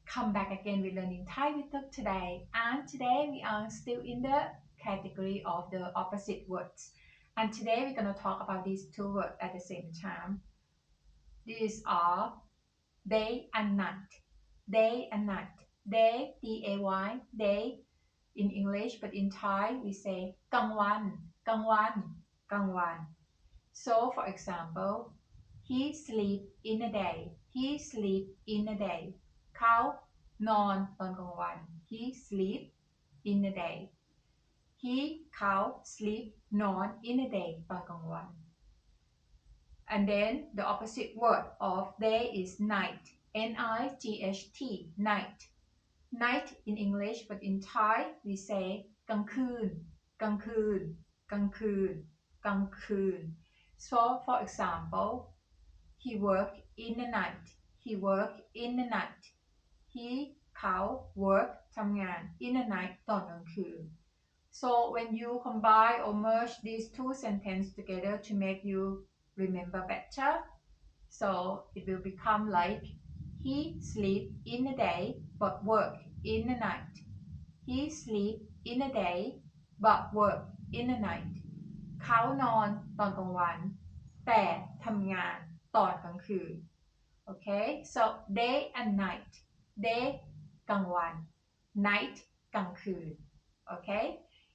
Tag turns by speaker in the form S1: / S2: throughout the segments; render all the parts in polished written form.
S1: come back again with Learning Thai with Tuk today. And today we are still in the category of the opposite words. And today we're going to talk about these two words at the same time. These are day and night. Day and night. Day, D-A-Y, day in English, but in Thai we say กลางวัน กลางวัน กลางวัน So for example, he sleep in a day. He sleep in a day. เขานอนตอนกลางวัน He sleep in a day. He เขา sleep นอน in a day ตอนกลางวัน And then the opposite word of day is night. N-I-G-H-T, night. Night in English, but in Thai we say กลางคืน กลางคืน กลางคืน กลางคืน So for example, he work in the night. He work in the night. He เขา work ทำงาน in the night ตอนกลางคืน So when you combine or merge these two sentences together to make you remember better, so it will become like he sleep in the day but work in the night. He sleep in the day but work in the night. เขานอนตอนกลางวันแต่ทำงานตอนกลางคืน Okay, so day and night. Day กลางวัน night กลางคืน Okay,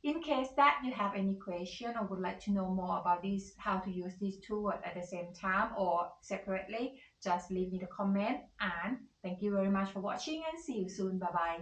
S1: in case that you have any question or would like to know more about this, how to use these two words at the same time or separately, just leave me the comment. And thank you very much for watching and see you soon. Bye bye.